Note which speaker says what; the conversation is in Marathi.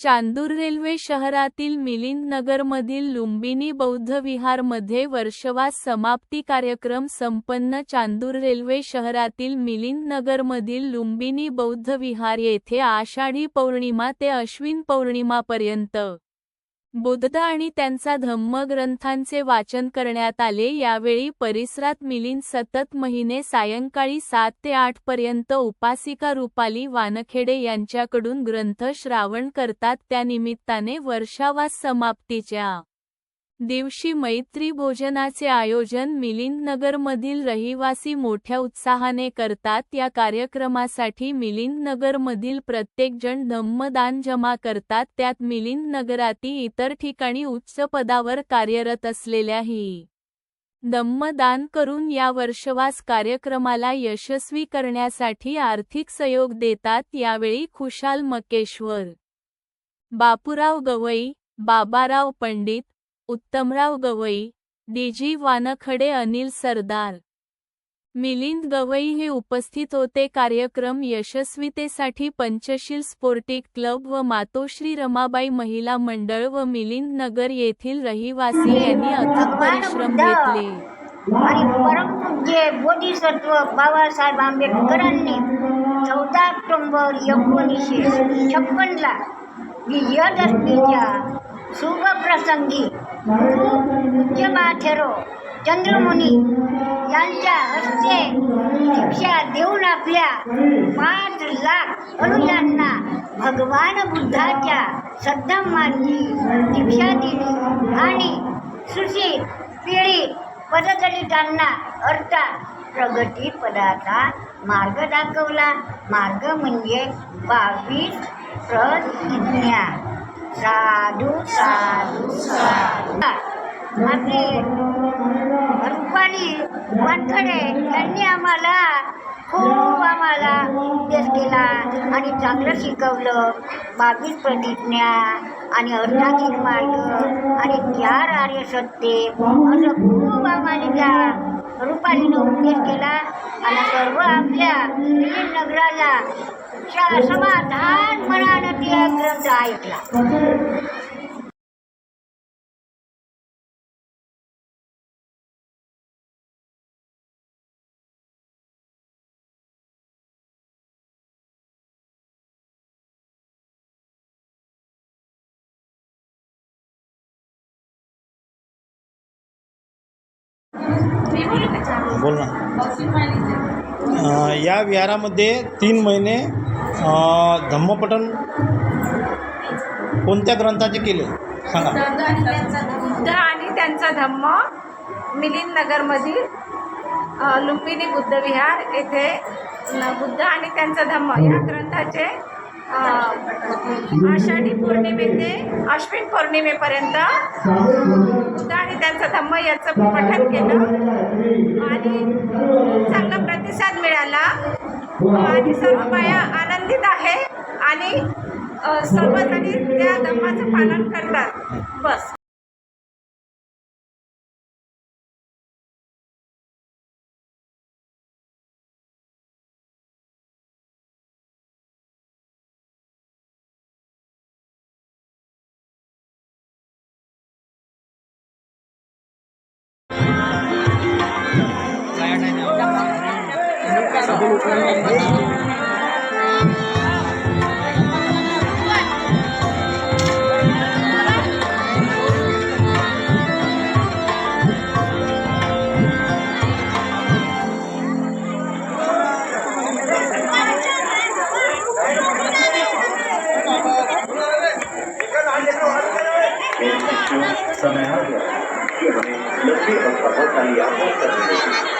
Speaker 1: चांदूर रेल्वे शहरातील मिलिंद नगरमधील लुंबिनी बौद्ध विहारमध्ये वर्षवास समाप्ती कार्यक्रम संपन्न. चांदूर रेल्वे शहरातील मिलिंद नगरमधील लुंबिनी बौद्ध विहार येथे आषाढी पौर्णिमा ते अश्विन पौर्णिमापर्यंत बुद्ध आणि त्यांचा धम्म ग्रंथांचे वाचन करण्यात आले. यावेळी परिसरात मिलिंद सतत महिने सायंकाळी 7 ते 8 पर्यंत उपासिका रुपाली वानखेडे यांच्याकडून ग्रंथ श्रावण करतात. त्यानिमित्ताने वर्षावास समाप्तीच्या दिवशी मैत्री भोजनाचे आयोजन मिलिंद नगरमधील रहिवासी मोठ्या उत्साहाने करतात. या कार्यक्रमासाठी मिलिंद नगरमधील प्रत्येक जण धम्मदान जमा करतात. त्यात मिलिंद नगरातील इतर ठिकाणी उच्च पदावर कार्यरत असलेल्याही धम्मदान करून या वर्षवास कार्यक्रमाला यशस्वी करण्यासाठी आर्थिक सहयोग देतात. यावेळी खुशाल मकेश्वर, बापूराव गवई, बाबाराव पंडित, उत्तमराव गवई, डी.जी. वानखडे, अनिल सरदार, मिलिंद गवई हे उपस्थित होते. कार्यक्रम यशस्वीतेसाठी पंचशील स्पोर्टिंग क्लब व मातोश्री रमाबाई महिला मंडळ व मिलिंद नगर येथील रहिवासी यांनी अथक परिश्रम घेतले.
Speaker 2: आणि परमपूज्य बोधिसत्व बाबासाहेब आंबेडकरांनी 14 ऑक्टोबर 1956ला विजयादशमीच्या शुभ प्रसंगी पूज्य माथेरो चंद्रमुनी यांच्या हस्ते दीक्षा देऊन आपल्या 5 लाख अनुयायांना भगवान बुद्धाच्या सद्धम्मांची दीक्षा दिली आणि सुशील पीडित पददलितांना अर्थात प्रगती पदाचा मार्ग दाखवला. मार्ग म्हणजे 22 प्रतिज्ञा. साधू साधू साधू. आपले रुपाली वानखडे यांनी खूप आम्हाला उपदेश केला आणि चांगलं शिकवलं. 22 प्रतिज्ञा आणि अर्धांगिक मार्ग आणि 4 आर्य सत्य असं खूप आम्हाला त्या रुपालीनं उपदेश केला. आणि सर्व आपल्या मिलिंद नगराला समाधान मनानं ते ग्रंथ ऐकला.
Speaker 3: बोल ना. या विहारामध्ये 3 महिने धम्मपठण कोणत्या ग्रंथाचे केले सांगा.
Speaker 4: बुद्ध आणि त्यांचा धम्म मिलिंद नगरमधील लुंबिनी बुद्ध विहार येथे बुद्ध आणि त्यांचा धम्म या ग्रंथाचे आषाढी पौर्णिमे ते अश्विन पौर्णिमेपर्यंत बुद्ध आणि त्यांचा धम्म याचं पठण केलं आणि चांगला प्रतिसाद मिळाला आणि सर्व बाया आनंदित आहे आणि सर्वजणी त्या धम्माचं पालन करतात. बस.
Speaker 5: समय आ गया कि हमें लंबी और बहुत सारी यात्रा करनी होगी.